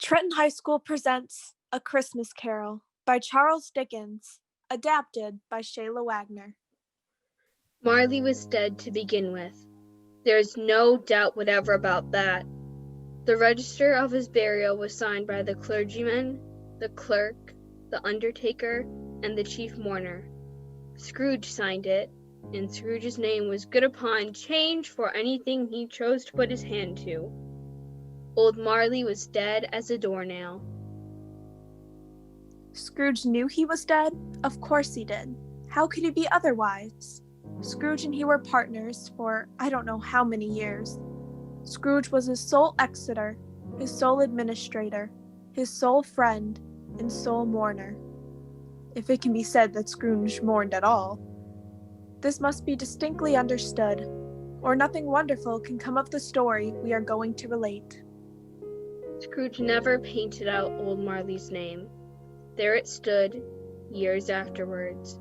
Trenton High School presents A Christmas Carol by Charles Dickens, adapted by Cheyla Wagner. Marley was dead to begin with. There is no doubt whatever about that. The register of his burial was signed by the clergyman, the clerk, the undertaker, and the chief mourner. Scrooge signed it, and Scrooge's name was good upon change for anything he chose to put his hand to. Old Marley was dead as a doornail. Scrooge knew he was dead? Of course he did. How could he be otherwise? Scrooge and he were partners for I don't know how many years. Scrooge was his sole exeter, his sole administrator, his sole friend, and sole mourner. If it can be said that Scrooge mourned at all. This must be distinctly understood, or nothing wonderful can come of the story we are going to relate. Scrooge never painted out old Marley's name. There it stood, years afterwards,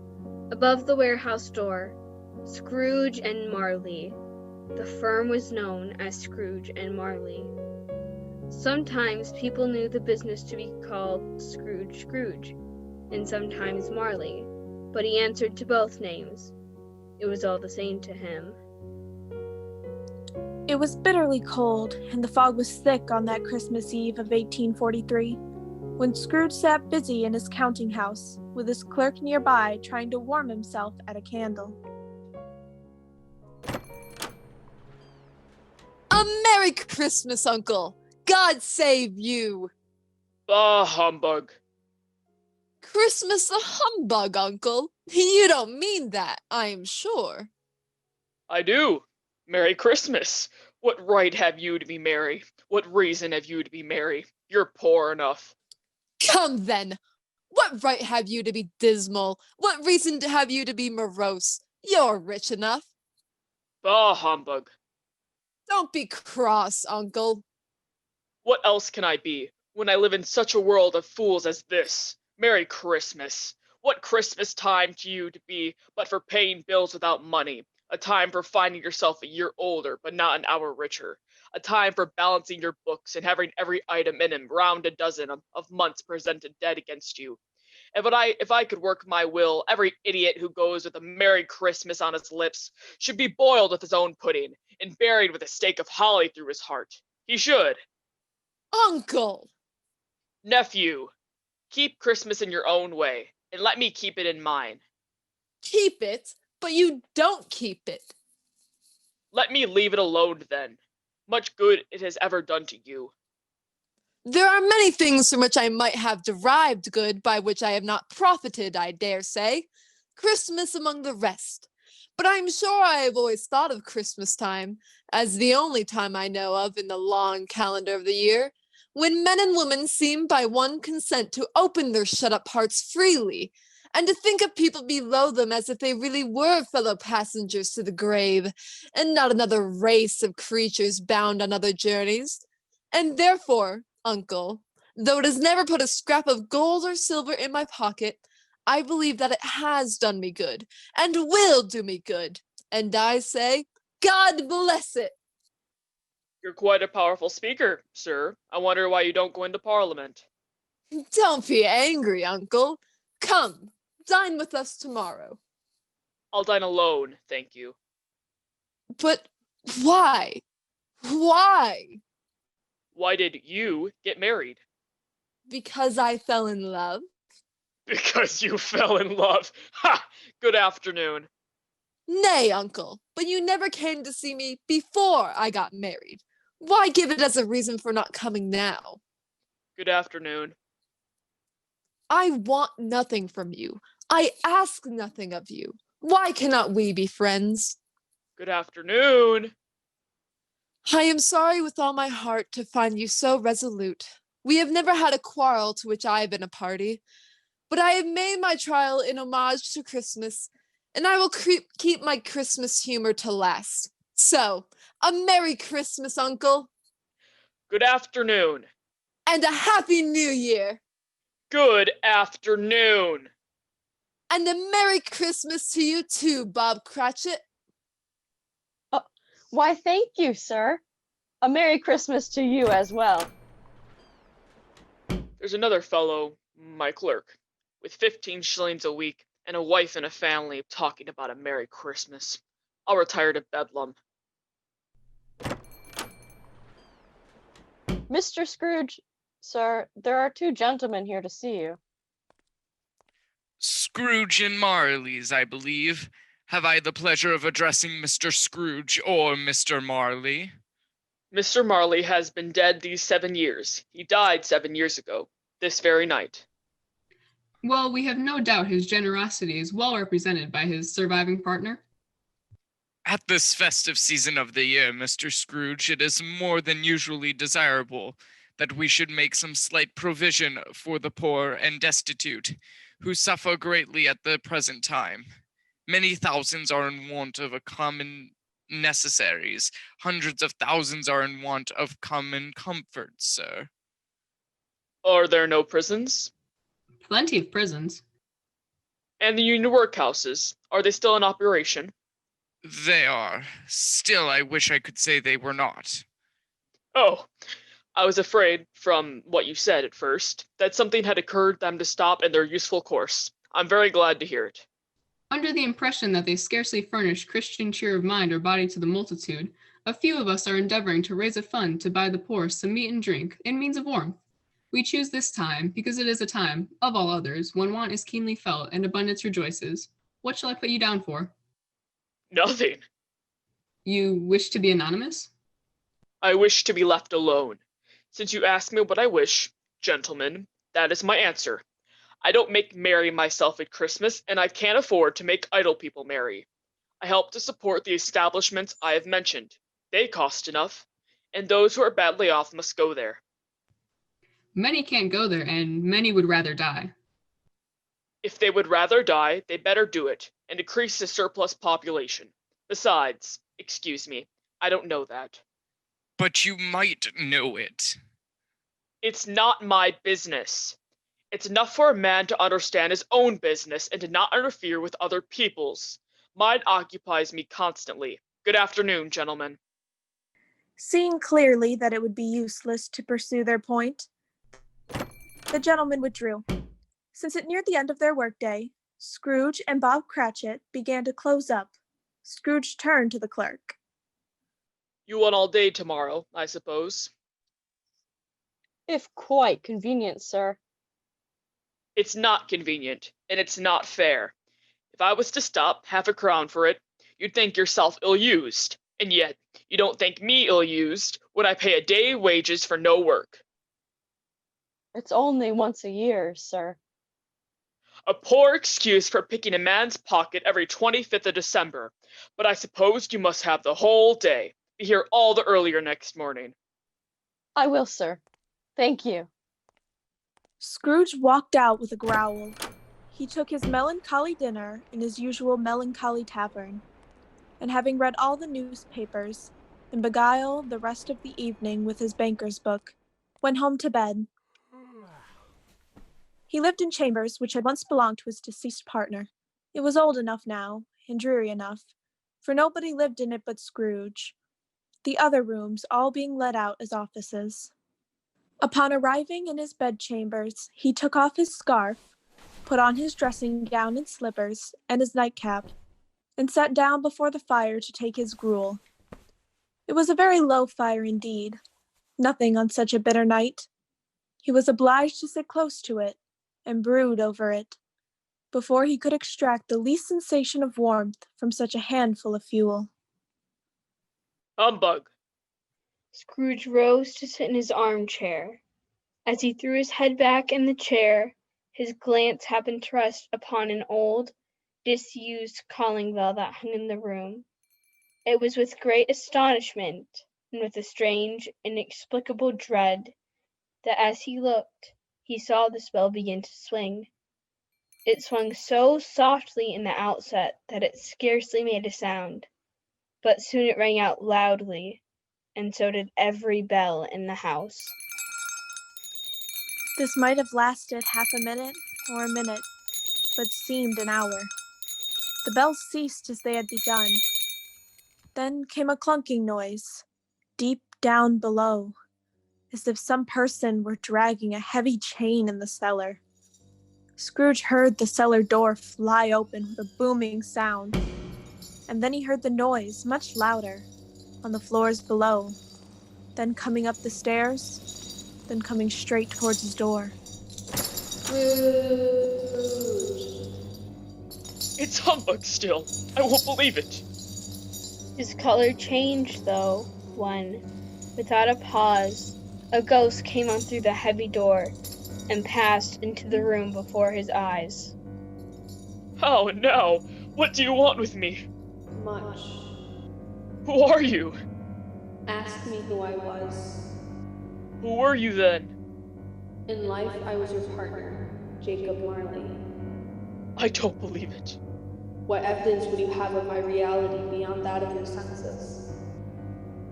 above the warehouse door, Scrooge and Marley. The firm was known as Scrooge and Marley. Sometimes people knew the business to be called Scrooge, and sometimes Marley, but he answered to both names. It was all the same to him. It was bitterly cold, and the fog was thick on that Christmas Eve of 1843, when Scrooge sat busy in his counting house, with his clerk nearby trying to warm himself at a candle. A Merry Christmas, Uncle! God save you! Bah, humbug! Christmas a humbug, Uncle? You don't mean that, I am sure. I do. Merry Christmas! What right have you to be merry? What reason have you to be merry? You're poor enough. Come then! What right have you to be dismal? What reason have you to be morose? You're rich enough. Bah, humbug! Don't be cross, Uncle. What else can I be, when I live in such a world of fools as this? Merry Christmas! What Christmas time to you to be but for paying bills without money? A time for finding yourself a year older, but not an hour richer. A time for balancing your books and having every item in them round a dozen of months presented dead against you. If I could work my will, every idiot who goes with a Merry Christmas on his lips should be boiled with his own pudding and buried with a stake of holly through his heart. He should. Uncle! Nephew, keep Christmas in your own way, and let me keep it in mine. Keep it? But you don't keep it. Let me leave it alone, then. Much good it has ever done to you. There are many things from which I might have derived good, by which I have not profited, I dare say. Christmas among the rest. But I am sure I have always thought of Christmas time as the only time I know of in the long calendar of the year, when men and women seem by one consent to open their shut-up hearts freely, and to think of people below them as if they really were fellow passengers to the grave, and not another race of creatures bound on other journeys. And therefore, Uncle, though it has never put a scrap of gold or silver in my pocket, I believe that it has done me good, and will do me good. And I say, God bless it! You're quite a powerful speaker, sir. I wonder why you don't go into Parliament. Don't be angry, Uncle. Come, dine with us tomorrow. I'll dine alone, thank you. But why? Why? Why did you get married? Because I fell in love. Because you fell in love. Ha! Good afternoon. Nay, Uncle, but you never came to see me before I got married. Why give it as a reason for not coming now? Good afternoon. I want nothing from you. I ask nothing of you. Why cannot we be friends? Good afternoon. I am sorry with all my heart to find you so resolute. We have never had a quarrel to which I have been a party, but I have made my trial in homage to Christmas, and I will keep my Christmas humor to last. So, a Merry Christmas, Uncle. Good afternoon. And a Happy New Year. Good afternoon. And a Merry Christmas to you too, Bob Cratchit. Why, thank you, sir. A Merry Christmas to you as well. There's another fellow, my clerk, with 15 shillings a week and a wife and a family talking about a Merry Christmas. I'll retire to Bedlam. Mr. Scrooge, sir, there are two gentlemen here to see you. Scrooge and Marley's, I believe. Have I the pleasure of addressing Mr. Scrooge or Mr. Marley? Mr. Marley has been dead these 7 years. He died 7 years ago, this very night. Well, we have no doubt his generosity is well represented by his surviving partner. At this festive season of the year, Mr. Scrooge, it is more than usually desirable that we should make some slight provision for the poor and destitute, who suffer greatly at the present time. Many thousands are in want of a common necessaries. Hundreds of thousands are in want of common comforts, sir. Are there no prisons? Plenty of prisons. And the union workhouses, are they still in operation? They are. Still, I wish I could say they were not. Oh, I was afraid, from what you said at first, that something had occurred them to stop in their useful course. I'm very glad to hear it. Under the impression that they scarcely furnish Christian cheer of mind or body to the multitude, a few of us are endeavoring to raise a fund to buy the poor some meat and drink in means of warmth. We choose this time because it is a time, of all others, when want is keenly felt and abundance rejoices. What shall I put you down for? Nothing. You wish to be anonymous? I wish to be left alone. Since you ask me what I wish, gentlemen, that is my answer. I don't make merry myself at Christmas, and I can't afford to make idle people merry. I help to support the establishments I have mentioned. They cost enough, and those who are badly off must go there. Many can't go there, and many would rather die. If they would rather die, they better do it, and decrease the surplus population. Besides, excuse me, I don't know that. But you might know it. It's not my business. It's enough for a man to understand his own business and to not interfere with other people's. Mine occupies me constantly. Good afternoon, gentlemen. Seeing clearly that it would be useless to pursue their point, the gentlemen withdrew. Since it neared the end of their workday, Scrooge and Bob Cratchit began to close up. Scrooge turned to the clerk. You want all day tomorrow, I suppose? If quite convenient, sir. It's not convenient, and it's not fair. If I was to stop half a crown for it, you'd think yourself ill-used, and yet you don't think me ill-used when I pay a day wages for no work. It's only once a year, sir. A poor excuse for picking a man's pocket every 25th of December, but I suppose you must have the whole day. Be here all the earlier next morning. I will, sir. Thank you. Scrooge walked out with a growl. He took his melancholy dinner in his usual melancholy tavern, and having read all the newspapers, and beguiled the rest of the evening with his banker's book, went home to bed. He lived in chambers which had once belonged to his deceased partner. It was old enough now, and dreary enough, for nobody lived in it but Scrooge, the other rooms all being let out as offices. Upon arriving in his bedchambers, he took off his scarf, put on his dressing gown and slippers, and his nightcap, and sat down before the fire to take his gruel. It was a very low fire indeed, nothing on such a bitter night. He was obliged to sit close to it, and brood over it, before he could extract the least sensation of warmth from such a handful of fuel. Humbug! Scrooge rose to sit in his armchair. As he threw his head back in the chair, his glance happened to rest upon an old, disused calling bell that hung in the room. It was with great astonishment, and with a strange, inexplicable dread, that as he looked, he saw the bell begin to swing. It swung so softly in the outset that it scarcely made a sound, but soon it rang out loudly, and so did every bell in the house. This might have lasted half a minute or a minute, but seemed an hour. The bells ceased as they had begun. Then came a clunking noise, deep down below. as if some person were dragging a heavy chain in the cellar. Scrooge heard the cellar door fly open with a booming sound, and then he heard the noise, much louder, on the floors below, then coming up the stairs, then coming straight towards his door. It's humbug still. I won't believe it. His color changed, though, when, without a pause, a ghost came on through the heavy door and passed into the room before his eyes. How now? What do you want with me? Much. Who are you? Ask me who I was. Who were you then? In life, I was your partner, Jacob Marley. I don't believe it. What evidence would you have of my reality beyond that of your senses?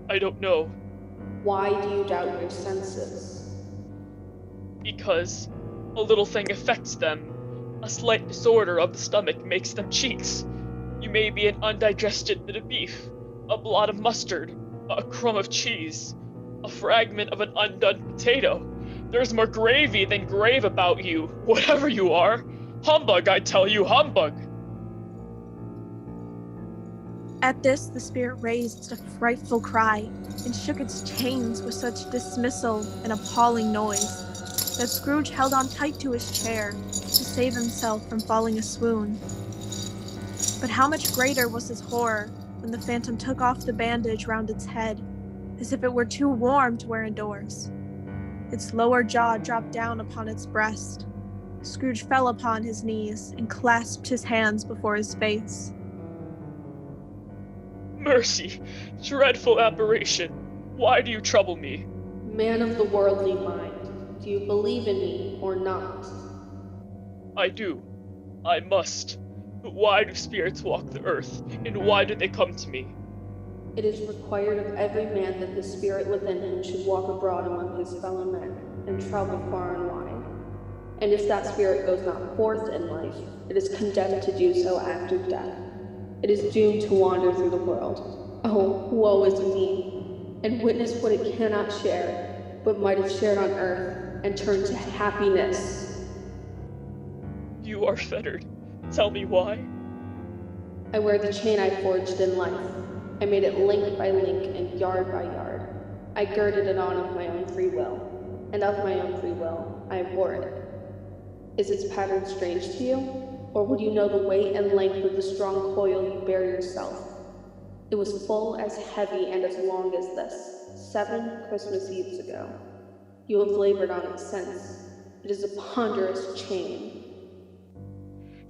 I don't know. Why do you doubt your senses? Because a little thing affects them. A slight disorder of the stomach makes them cheats. You may be an undigested bit of beef, a blot of mustard, a crumb of cheese, a fragment of an undone potato. There's more gravy than grave about you, whatever you are. Humbug, I tell you, humbug! At this, the spirit raised a frightful cry and shook its chains with such dismissal and appalling noise that Scrooge held on tight to his chair to save himself from falling a swoon. But how much greater was his horror when the phantom took off the bandage round its head, as if it were too warm to wear indoors. Its lower jaw dropped down upon its breast. Scrooge fell upon his knees and clasped his hands before his face. Mercy, dreadful apparition, why do you trouble me? Man of the worldly mind, do you believe in me or not? I do. I must. But why do spirits walk the earth, and why do they come to me? It is required of every man that the spirit within him should walk abroad among his fellow men, and travel far and wide. And if that spirit goes not forth in life, it is condemned to do so after death. It is doomed to wander through the world. Oh, woe is me, and witness what it cannot share, but might have shared on earth, and turned to happiness. You are fettered. Tell me why. I wear the chain I forged in life. I made it link by link and yard by yard. I girded it on of my own free will, and of my own free will, I wore it. Is its pattern strange to you? Or would you know the weight and length of the strong coil you bear yourself? It was full as heavy and as long as this, 7 Christmas Eves ago. You have labored on it since. It is a ponderous chain.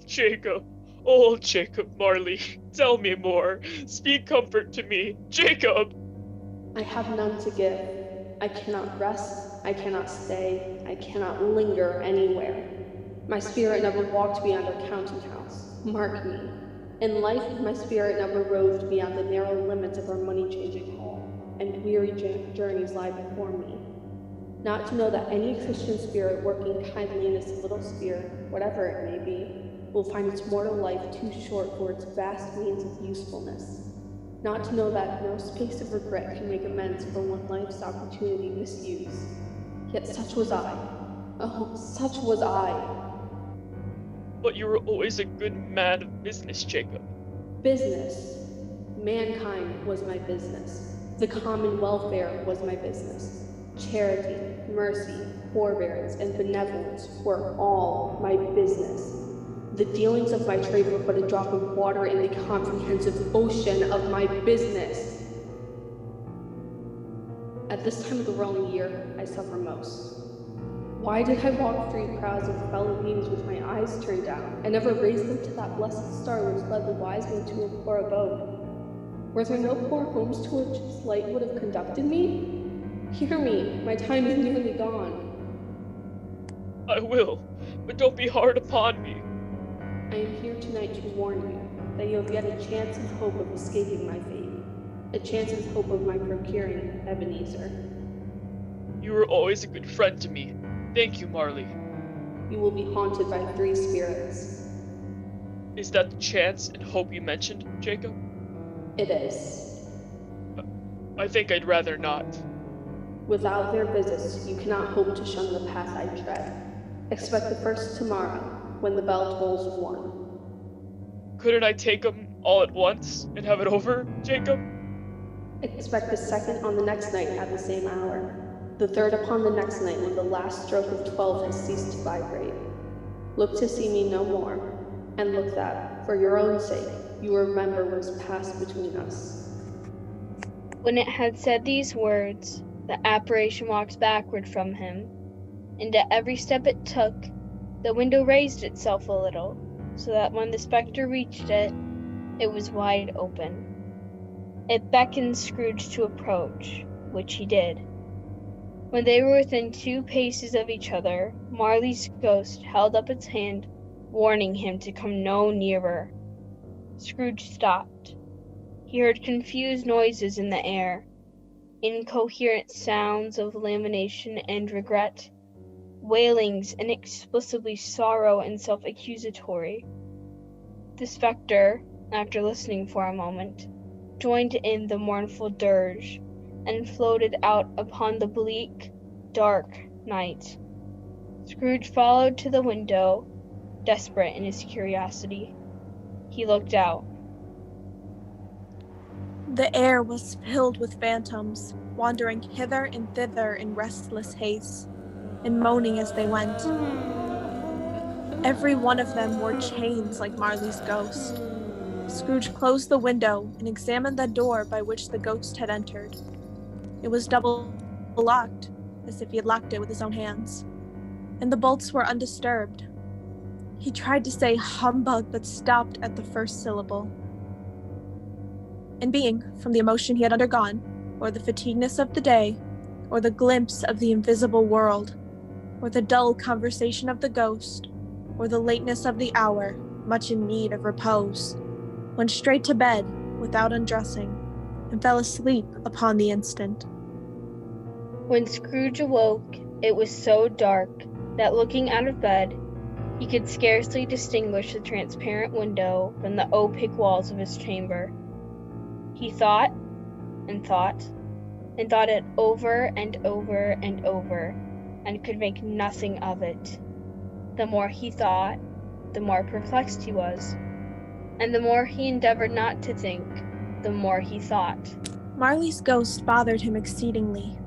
Jacob, old Jacob Marley, tell me more. Speak comfort to me. Jacob! I have none to give. I cannot rest, I cannot stay, I cannot linger anywhere. My spirit never walked beyond our counting house. Mark me. In life, my spirit never roved beyond the narrow limits of our money-changing hall, and weary journeys lie before me. Not to know that any Christian spirit working kindly in its little sphere, whatever it may be, will find its mortal life too short for its vast means of usefulness. Not to know that no space of regret can make amends for one life's opportunity misused. Yet such was I. Oh, such was I. But you were always a good man of business, Jacob. Business. Mankind was my business. The common welfare was my business. Charity, mercy, forbearance, and benevolence were all my business. The dealings of my trade were but a drop of water in the comprehensive ocean of my business. At this time of the rolling year, I suffer most. Why did I walk through crowds of fellow beings with my eyes turned down, and never raise them to that blessed star which led the wise men to a poor abode? Were there no poor homes to which its light would have conducted me? Hear me, my time is nearly gone. I will, but don't be hard upon me. I am here tonight to warn you that you have yet a chance and hope of escaping my fate, a chance and hope of my procuring Ebenezer. You were always a good friend to me. Thank you, Marley. You will be haunted by 3 spirits. Is that the chance and hope you mentioned, Jacob? It is. I think I'd rather not. Without their visits, you cannot hope to shun the path I tread. Expect the first tomorrow, when the bell tolls 1. Couldn't I take 'em all at once and have it over, Jacob? Expect the second on the next night at the same hour. The third upon the next night when the last stroke of 12 has ceased to vibrate. Look to see me no more, and look that, for your own sake, you remember what has passed between us. When it had said these words, the apparition walked backward from him, and at every step it took, the window raised itself a little, so that when the spectre reached it, it was wide open. It beckoned Scrooge to approach, which he did. When they were within 2 paces of each other, Marley's ghost held up its hand, warning him to come no nearer. Scrooge stopped. He heard confused noises in the air, incoherent sounds of lamentation and regret, wailings inexplicably sorrow and self-accusatory. The spectre, after listening for a moment, joined in the mournful dirge, and floated out upon the bleak, dark night. Scrooge followed to the window, desperate in his curiosity. He looked out. The air was filled with phantoms, wandering hither and thither in restless haste, and moaning as they went. Every one of them wore chains like Marley's ghost. Scrooge closed the window and examined the door by which the ghost had entered. It was double locked, as if he had locked it with his own hands, and the bolts were undisturbed. He tried to say humbug, but stopped at the first syllable. And being, from the emotion he had undergone, or the fatigueness of the day, or the glimpse of the invisible world, or the dull conversation of the ghost, or the lateness of the hour, much in need of repose, went straight to bed without undressing, and fell asleep upon the instant. When Scrooge awoke, it was so dark that looking out of bed, he could scarcely distinguish the transparent window from the opaque walls of his chamber. He thought, and thought, and thought it over and over and over, and could make nothing of it. The more he thought, the more perplexed he was, and the more he endeavored not to think, the more he thought. Marley's ghost bothered him exceedingly.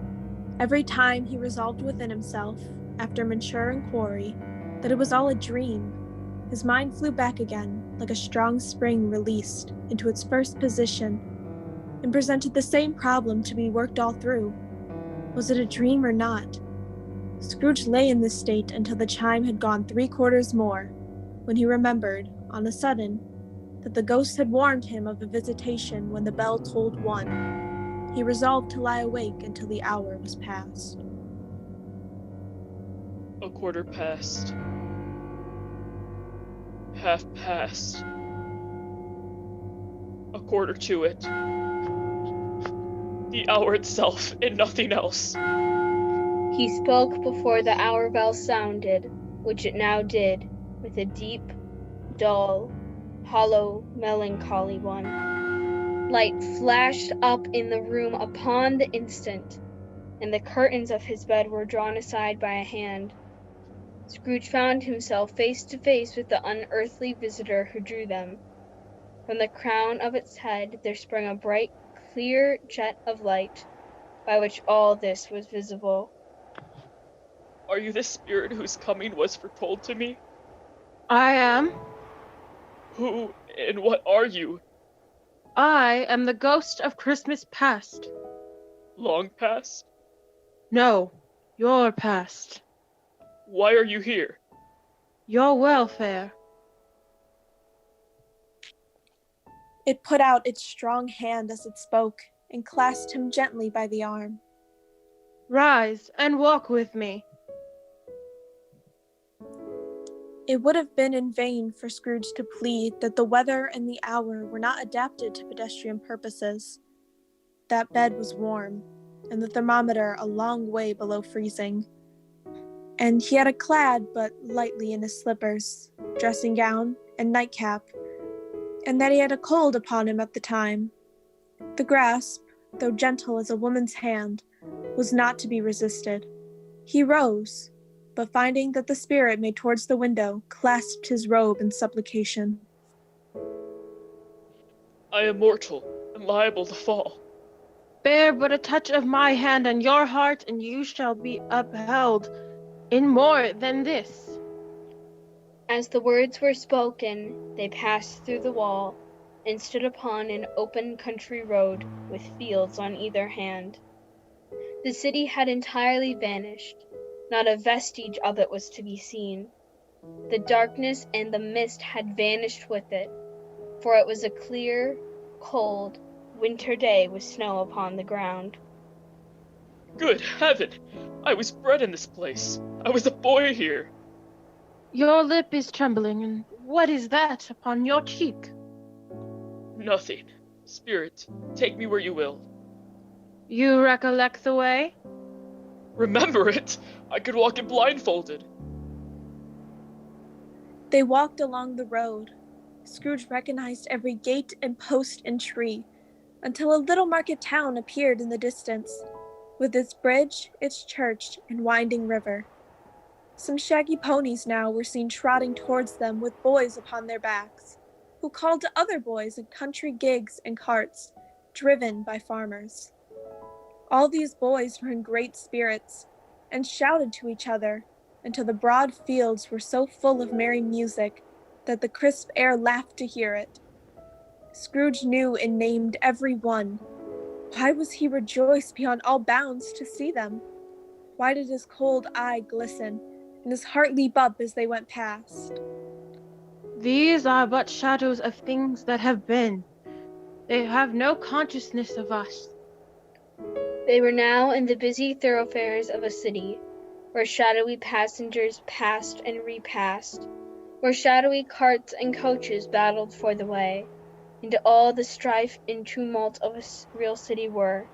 Every time he resolved within himself, after mature inquiry, that it was all a dream, his mind flew back again, like a strong spring released, into its first position, and presented the same problem to be worked all through. Was it a dream or not? Scrooge lay in this state until the chime had gone 3/4 more, when he remembered, on a sudden, that the ghost had warned him of a visitation when the bell tolled 1. He resolved to lie awake until the hour was past. 1/4 past. 1/2 past. 1/4 to it. The hour itself, and nothing else. He spoke before the hour bell sounded, which it now did, with a deep, dull, hollow, melancholy one. Light flashed up in the room upon the instant, and the curtains of his bed were drawn aside by a hand. Scrooge found himself face to face with the unearthly visitor who drew them. From the crown of its head there sprang a bright, clear jet of light, by which all this was visible. Are you the spirit whose coming was foretold to me? I am. Who and what are you? I am the ghost of Christmas past. Long past? No, your past. Why are you here? Your welfare. It put out its strong hand as it spoke, and clasped him gently by the arm. Rise and walk with me. It would have been in vain for Scrooge to plead that the weather and the hour were not adapted to pedestrian purposes. That bed was warm, and the thermometer a long way below freezing. And he had a clad but lightly in his slippers, dressing gown, and nightcap, and that he had a cold upon him at the time. The grasp, though gentle as a woman's hand, was not to be resisted. He rose, but finding that the spirit made towards the window, clasped his robe in supplication. I am mortal and liable to fall. Bear but a touch of my hand on your heart, and you shall be upheld in more than this. As the words were spoken, they passed through the wall and stood upon an open country road with fields on either hand. The city had entirely vanished. Not a vestige of it was to be seen. The darkness and the mist had vanished with it, for it was a clear, cold, winter day with snow upon the ground. Good heaven! I was bred in this place. I was a boy here. Your lip is trembling, and what is that upon your cheek? Nothing. Spirit, take me where you will. You recollect the way? Remember it? I could walk it blindfolded. They walked along the road. Scrooge recognized every gate and post and tree, until a little market town appeared in the distance, with its bridge, its church, and winding river. Some shaggy ponies now were seen trotting towards them with boys upon their backs, who called to other boys in country gigs and carts, driven by farmers. All these boys were in great spirits, and shouted to each other, until the broad fields were so full of merry music that the crisp air laughed to hear it. Scrooge knew and named every one. Why was he rejoiced beyond all bounds to see them? Why did his cold eye glisten, and his heart leap up as they went past? These are but shadows of things that have been. They have no consciousness of us. They were now in the busy thoroughfares of a city, where shadowy passengers passed and repassed, where shadowy carts and coaches battled for the way, and all the strife and tumult of a real city were.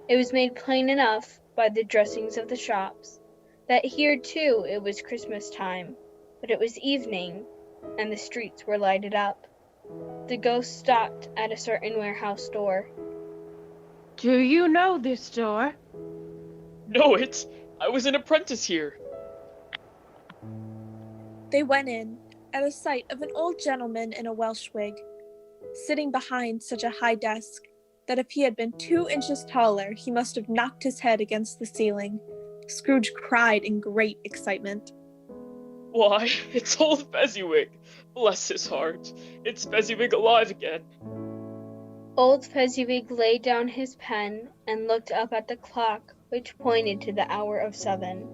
It was made plain enough by the dressings of the shops that here too it was Christmas time, but it was evening, and the streets were lighted up. The ghost stopped at a certain warehouse door. Do you know this door? Know it? I was an apprentice here. They went in, at a sight of an old gentleman in a Welsh wig, sitting behind such a high desk that if he had been 2 inches taller, he must have knocked his head against the ceiling. Scrooge cried in great excitement. Why, it's old Fezziwig. Bless his heart. It's Fezziwig alive again. Old Fezziwig laid down his pen and looked up at the clock, which pointed to the hour of 7.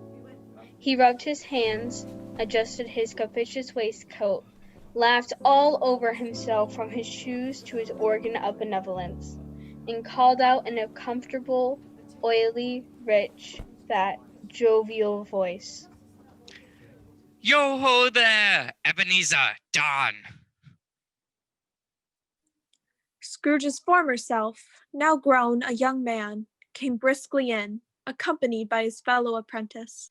He rubbed his hands, adjusted his capacious waistcoat, laughed all over himself from his shoes to his organ of benevolence, and called out in a comfortable, oily, rich, fat, jovial voice. Yo-ho there, Ebenezer, Don. Scrooge's former self, now grown a young man, came briskly in, accompanied by his fellow apprentice.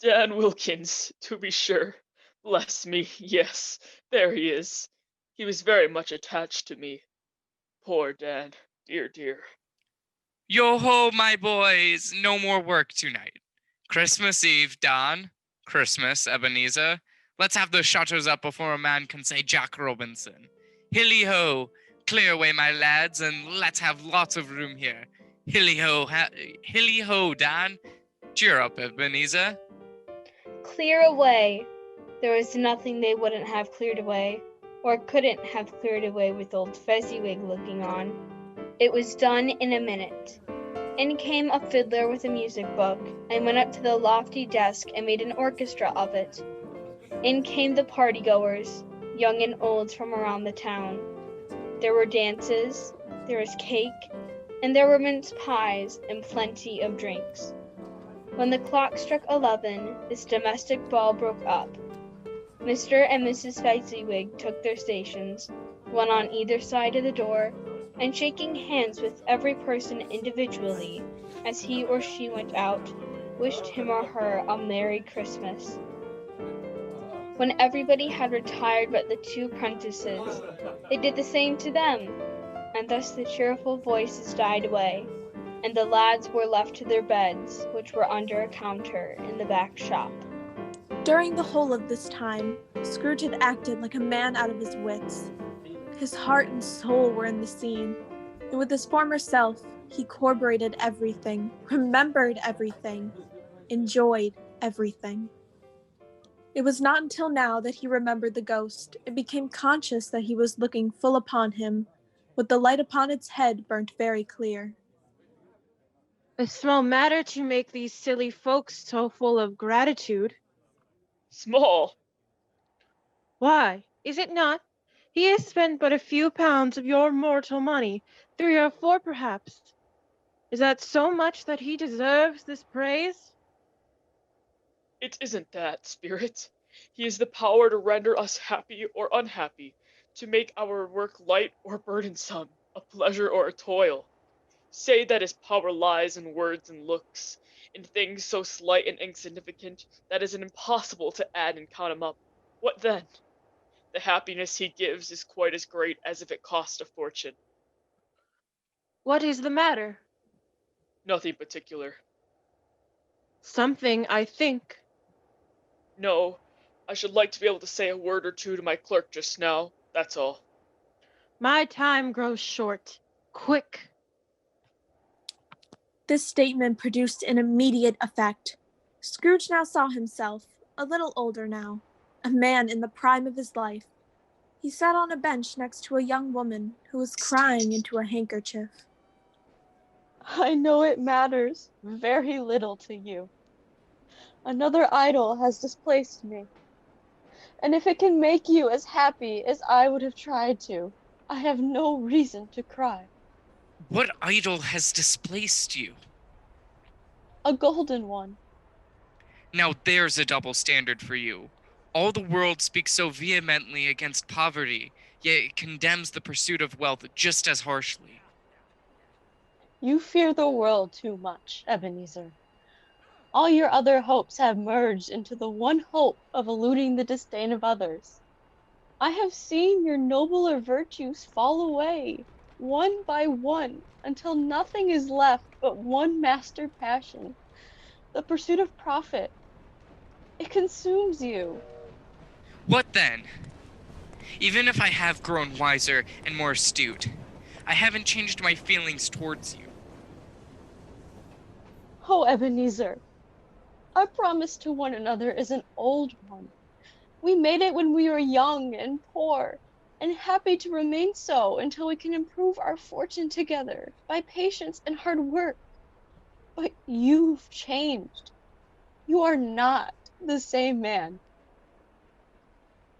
Dan Wilkins, to be sure. Bless me, yes, there he is. He was very much attached to me. Poor Dan, dear, dear. Yo-ho, my boys, no more work tonight. Christmas Eve, Don. Christmas, Ebenezer. Let's have those shutters up before a man can say Jack Robinson. Hilly-ho, clear away, my lads, and let's have lots of room here. Hilly-ho, hilly-ho, Dan. Cheer up, Ebenezer. Clear away. There was nothing they wouldn't have cleared away, or couldn't have cleared away with old Fezziwig looking on. It was done in a minute. In came a fiddler with a music book, and went up to the lofty desk and made an orchestra of it. In came the party-goers, young and old from around the town. There were dances, there was cake, and there were mince pies and plenty of drinks. When the clock struck 11, this domestic ball broke up. Mr. and Mrs. Fezziwig took their stations, one on either side of the door, and shaking hands with every person individually as he or she went out, wished him or her a Merry Christmas. When everybody had retired but the 2 apprentices, they did the same to them, and thus the cheerful voices died away, and the lads were left to their beds, which were under a counter in the back shop. During the whole of this time, Scrooge had acted like a man out of his wits. His heart and soul were in the scene, and with his former self, he corroborated everything, remembered everything, enjoyed everything. It was not until now that he remembered the ghost and became conscious that he was looking full upon him, with the light upon its head burnt very clear. A small matter to make these silly folks so full of gratitude. Small? Why, is it not? He has spent but a few pounds of your mortal money, 3 or 4 perhaps. Is that so much that he deserves this praise? It isn't that, Spirit. He has the power to render us happy or unhappy, to make our work light or burdensome, a pleasure or a toil. Say that his power lies in words and looks, in things so slight and insignificant that it is impossible to add and count him up. What then? The happiness he gives is quite as great as if it cost a fortune. What is the matter? Nothing particular. Something, I think. No, I should like to be able to say a word or two to my clerk just now, that's all. My time grows short. Quick. This statement produced an immediate effect. Scrooge now saw himself, a little older now, a man in the prime of his life. He sat on a bench next to a young woman who was crying into a handkerchief. I know it matters very little to you. Another idol has displaced me. And if it can make you as happy as I would have tried to, I have no reason to cry. What idol has displaced you? A golden one. Now there's a double standard for you. All the world speaks so vehemently against poverty, yet it condemns the pursuit of wealth just as harshly. You fear the world too much, Ebenezer. All your other hopes have merged into the one hope of eluding the disdain of others. I have seen your nobler virtues fall away, one by one, until nothing is left but one master passion, the pursuit of profit. It consumes you. What then? Even if I have grown wiser and more astute, I haven't changed my feelings towards you. Oh, Ebenezer, our promise to one another is an old one. We made it when we were young and poor, and happy to remain so until we can improve our fortune together by patience and hard work. But you've changed. You are not the same man.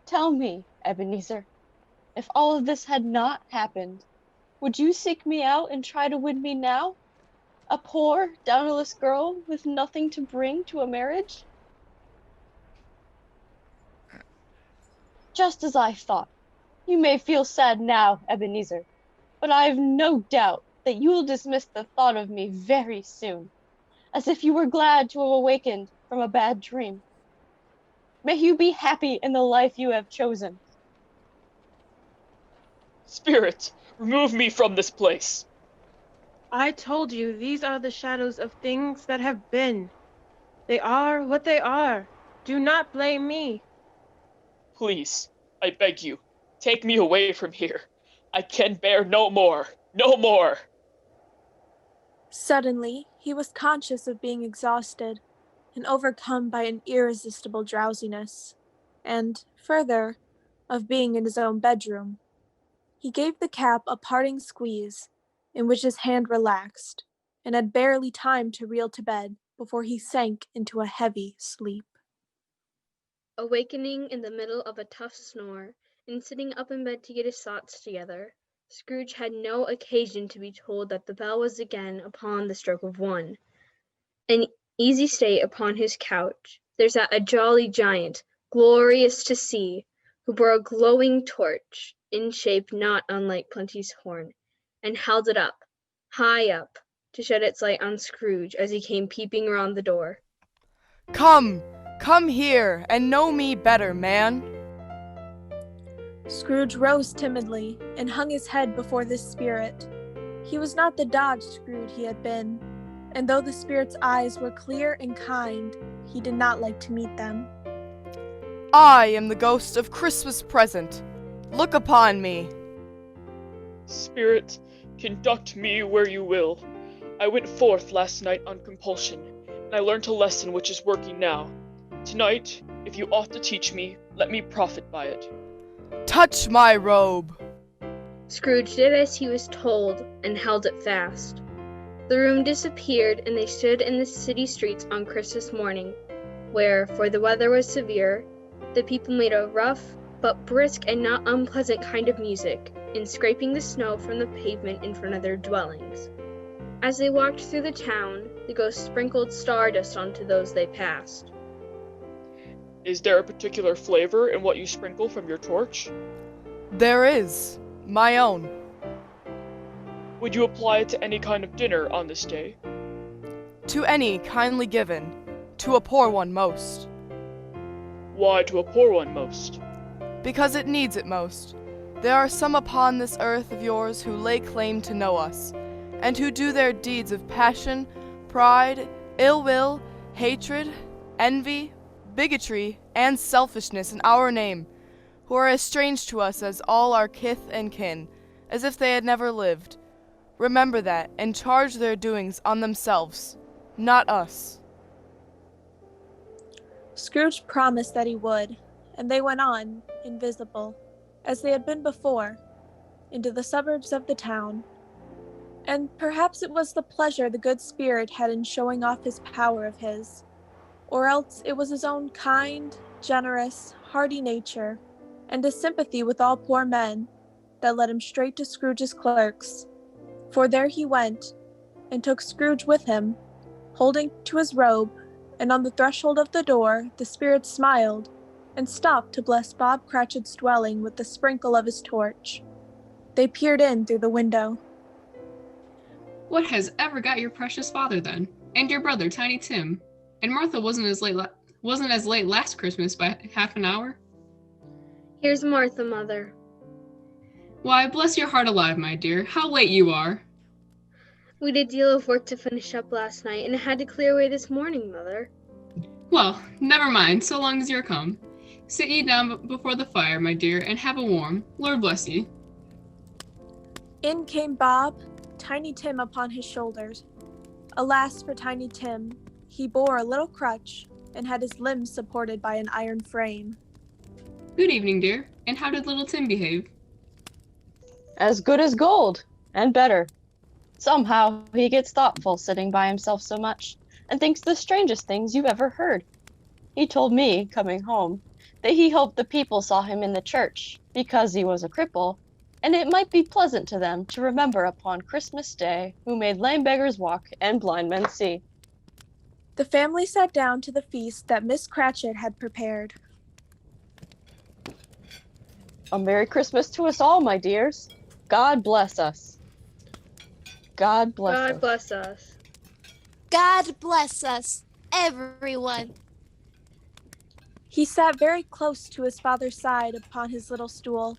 Tell me, Ebenezer, if all of this had not happened, would you seek me out and try to win me now? A poor, downless girl with nothing to bring to a marriage? Just as I thought. You may feel sad now, Ebenezer, but I have no doubt that you will dismiss the thought of me very soon, as if you were glad to have awakened from a bad dream. May you be happy in the life you have chosen. Spirit, remove me from this place. I told you these are the shadows of things that have been. They are what they are. Do not blame me. Please, I beg you, take me away from here. I can bear no more, no more. Suddenly, he was conscious of being exhausted and overcome by an irresistible drowsiness, and, further, of being in his own bedroom. He gave the cap a parting squeeze, in which his hand relaxed, and had barely time to reel to bed before he sank into a heavy sleep. Awakening in the middle of a tough snore, and sitting up in bed to get his thoughts together, Scrooge had no occasion to be told that the bell was again upon the stroke of 1. An easy state upon his couch, there sat a jolly giant, glorious to see, who bore a glowing torch, in shape not unlike Plenty's horn, and held it up, high up, to shed its light on Scrooge as he came peeping round the door. Come here, and know me better, man. Scrooge rose timidly and hung his head before this spirit. He was not the dodge Scrooge he had been, and though the spirit's eyes were clear and kind, he did not like to meet them. I am the ghost of Christmas present. Look upon me. Spirit, conduct me where you will. I went forth last night on compulsion, and I learned a lesson which is working now. Tonight, if you ought to teach me, let me profit by it. Touch my robe. Scrooge did as he was told and held it fast. The room disappeared, and they stood in the city streets on Christmas morning, where, for the weather was severe, the people made a rough but brisk and not unpleasant kind of music in scraping the snow from the pavement in front of their dwellings. As they walked through the town, the ghost sprinkled stardust onto those they passed. Is there a particular flavor in what you sprinkle from your torch? There is. My own. Would you apply it to any kind of dinner on this day? To any kindly given. To a poor one most. Why to a poor one most? Because it needs it most. There are some upon this earth of yours who lay claim to know us, and who do their deeds of passion, pride, ill will, hatred, envy, bigotry, and selfishness in our name, who are as strange to us as all our kith and kin, as if they had never lived. Remember that, and charge their doings on themselves, not us. Scrooge promised that he would, and they went on, invisible, as they had been before, into the suburbs of the town. And perhaps it was the pleasure the good spirit had in showing off his power of his, or else it was his own kind, generous, hearty nature, and his sympathy with all poor men, that led him straight to Scrooge's clerks. For there he went, and took Scrooge with him, holding to his robe, and on the threshold of the door the spirit smiled, and stopped to bless Bob Cratchit's dwelling with the sprinkle of his torch. They peered in through the window. What has ever got your precious father then? And your brother, Tiny Tim? And Martha wasn't as late last Christmas by half an hour? Here's Martha, Mother. Why, bless your heart alive, my dear, how late you are. We did a deal of work to finish up last night, and had to clear away this morning, Mother. Well, never mind, so long as you're come. Sit ye down before the fire, my dear, and have a warm. Lord bless ye. In came Bob, Tiny Tim upon his shoulders. Alas for Tiny Tim, he bore a little crutch, and had his limbs supported by an iron frame. Good evening, dear. And how did little Tim behave? As good as gold, and better. Somehow he gets thoughtful sitting by himself so much, and thinks the strangest things you've ever heard. He told me, coming home, that he hoped the people saw him in the church, because he was a cripple, and it might be pleasant to them to remember upon Christmas Day who made lame beggars walk and blind men see. The family sat down to the feast that Miss Cratchit had prepared. A Merry Christmas to us all, my dears. God bless us. God bless us. God bless us. God bless us, everyone. He sat very close to his father's side upon his little stool.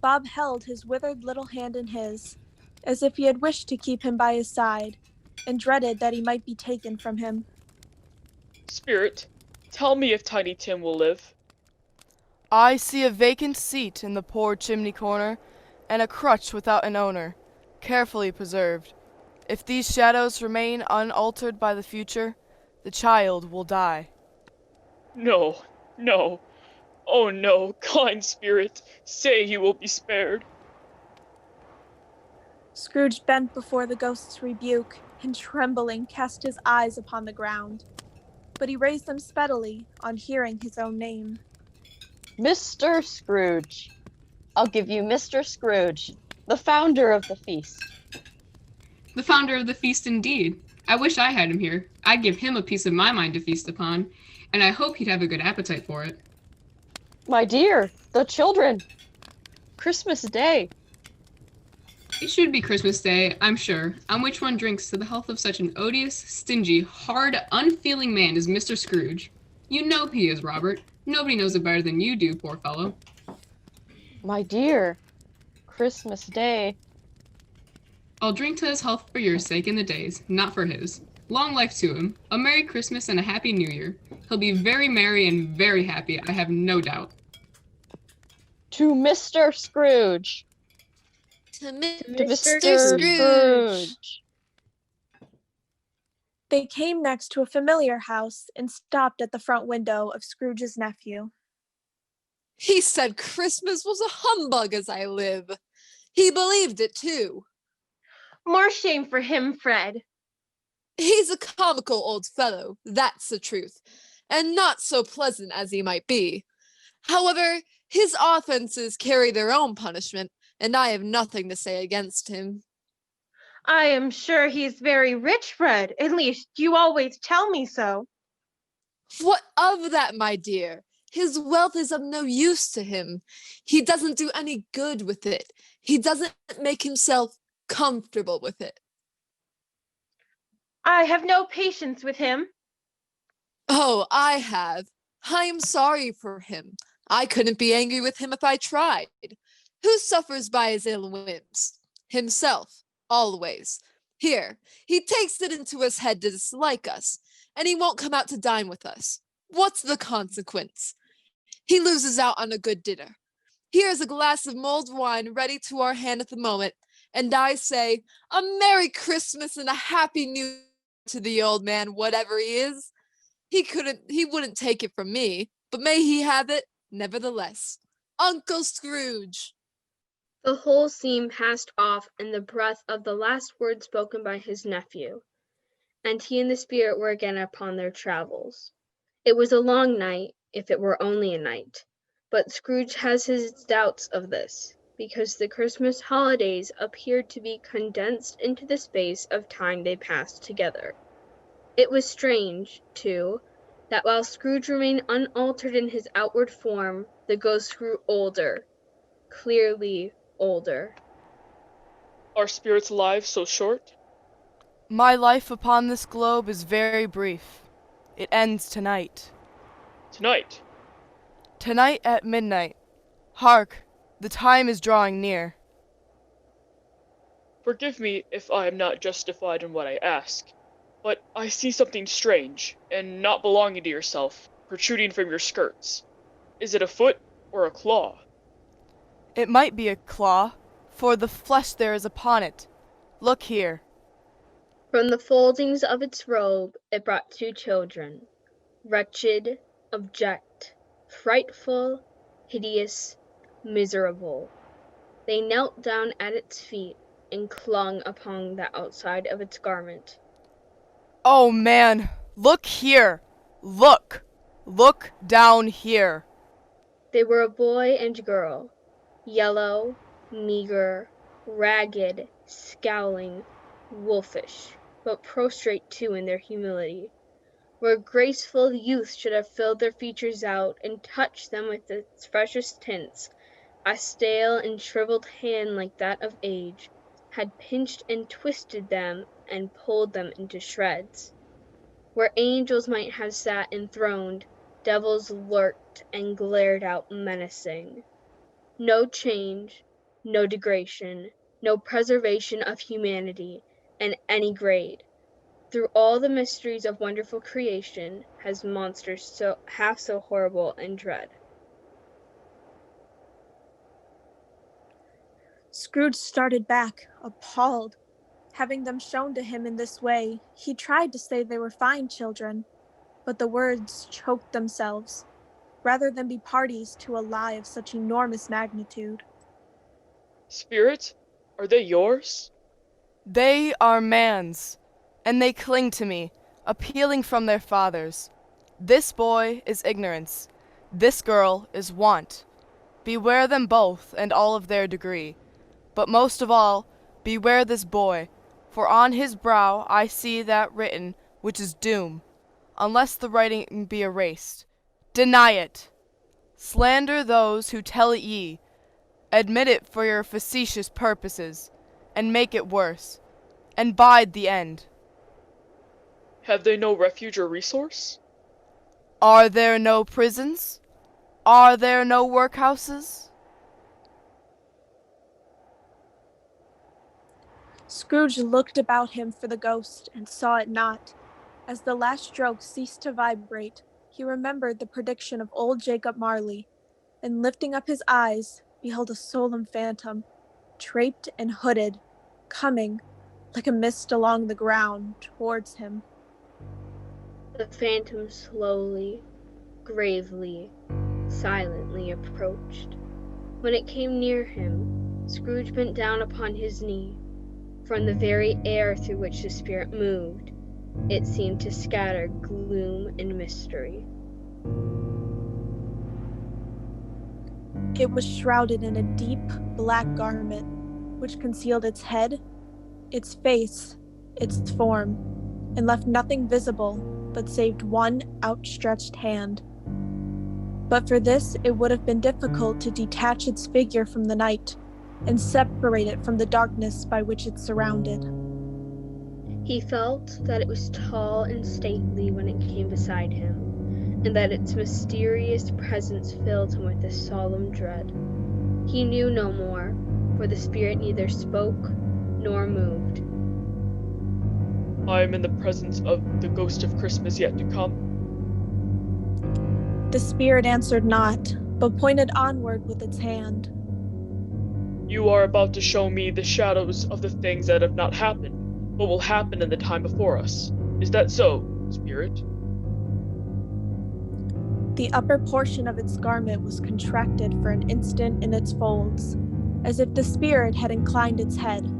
Bob held his withered little hand in his, as if he had wished to keep him by his side, and dreaded that he might be taken from him. Spirit, tell me if Tiny Tim will live. I see a vacant seat in the poor chimney corner, and a crutch without an owner, carefully preserved. If these shadows remain unaltered by the future, the child will die. No, no. Oh no, kind spirit, say he will be spared. Scrooge bent before the ghost's rebuke, and trembling cast his eyes upon the ground. But he raised them speedily on hearing his own name. Mr. Scrooge. I'll give you Mr. Scrooge, the founder of the feast. The founder of the feast indeed. I wish I had him here. I'd give him a piece of my mind to feast upon, and I hope he'd have a good appetite for it. My dear, the children. Christmas Day. It should be Christmas Day, I'm sure, on which one drinks to the health of such an odious, stingy, hard, unfeeling man as Mr. Scrooge. You know he is, Robert. Nobody knows it better than you do, poor fellow. My dear, Christmas Day. I'll drink to his health for your sake in the days, not for his. Long life to him. A Merry Christmas and a Happy New Year. He'll be very merry and very happy, I have no doubt. To Mr. Scrooge. To Mr. Mr. Scrooge. Scrooge. They came next to a familiar house and stopped at the front window of Scrooge's nephew. He said Christmas was a humbug as I live. He believed it too. More shame for him, Fred. He's a comical old fellow, that's the truth, and not so pleasant as he might be. However, his offenses carry their own punishment, and I have nothing to say against him. I am sure he's very rich, Fred. At least you always tell me so. What of that, my dear? His wealth is of no use to him. He doesn't do any good with it. He doesn't make himself comfortable with it. I have no patience with him. Oh, I have. I am sorry for him. I couldn't be angry with him if I tried. Who suffers by his ill whims? Himself, always. Here, he takes it into his head to dislike us, and he won't come out to dine with us. What's the consequence? He loses out on a good dinner. Here's a glass of mulled wine ready to our hand at the moment, and I say, a Merry Christmas and a Happy New Year to the old man, whatever he is. He wouldn't take it from me, but may he have it, nevertheless. Uncle Scrooge. The whole scene passed off in the breath of the last word spoken by his nephew, and he and the spirit were again upon their travels. It was a long night, if it were only a night, but Scrooge has his doubts of this, because the Christmas holidays appeared to be condensed into the space of time they passed together. It was strange, too, that while Scrooge remained unaltered in his outward form, the ghost grew older, clearly older. Are spirits' lives so short? My life upon this globe is very brief. It ends tonight. Tonight? Tonight at midnight. Hark, the time is drawing near. Forgive me if I am not justified in what I ask, but I see something strange, and not belonging to yourself, protruding from your skirts. Is it a foot or a claw? It might be a claw, for the flesh there is upon it. Look here. From the foldings of its robe it brought two children, wretched, abject, frightful, hideous, miserable. They knelt down at its feet and clung upon the outside of its garment. Oh man, look here! Look! Look down here! They were a boy and girl, yellow, meager, ragged, scowling, wolfish, but prostrate too in their humility. Where graceful youth should have filled their features out and touched them with its freshest tints, a stale and shriveled hand like that of age had pinched and twisted them and pulled them into shreds. Where angels might have sat enthroned, devils lurked and glared out menacing. No change, no degradation, no preservation of humanity in any grade. Through all the mysteries of wonderful creation has monsters half so horrible and dread. Scrooge started back, appalled. Having them shown to him in this way, he tried to say they were fine children, but the words choked themselves, rather than be parties to a lie of such enormous magnitude. Spirit? Are they yours? They are man's, and they cling to me, appealing from their fathers. This boy is ignorance, this girl is want. Beware them both and all of their degree. But most of all, beware this boy, for on his brow I see that written which is doom, unless the writing be erased. Deny it. Slander those who tell it ye. Admit it for your facetious purposes, and make it worse, and bide the end. Have they no refuge or resource? Are there no prisons? Are there no workhouses? Scrooge looked about him for the ghost and saw it not. As the last stroke ceased to vibrate, he remembered the prediction of old Jacob Marley, and lifting up his eyes, beheld a solemn phantom, draped and hooded, coming, like a mist along the ground, towards him. The phantom slowly, gravely, silently approached. When it came near him, Scrooge bent down upon his knee. From the very air through which the spirit moved, it seemed to scatter gloom and mystery. It was shrouded in a deep, black garment, which concealed its head, its face, its form, and left nothing visible but saved one outstretched hand. But for this, it would have been difficult to detach its figure from the night and separate it from the darkness by which it's surrounded. He felt that it was tall and stately when it came beside him, and that its mysterious presence filled him with a solemn dread. He knew no more, for the spirit neither spoke nor moved. I am in the presence of the ghost of Christmas yet to come. The spirit answered not, but pointed onward with its hand. You are about to show me the shadows of the things that have not happened, but will happen in the time before us. Is that so, spirit? The upper portion of its garment was contracted for an instant in its folds, as if the spirit had inclined its head.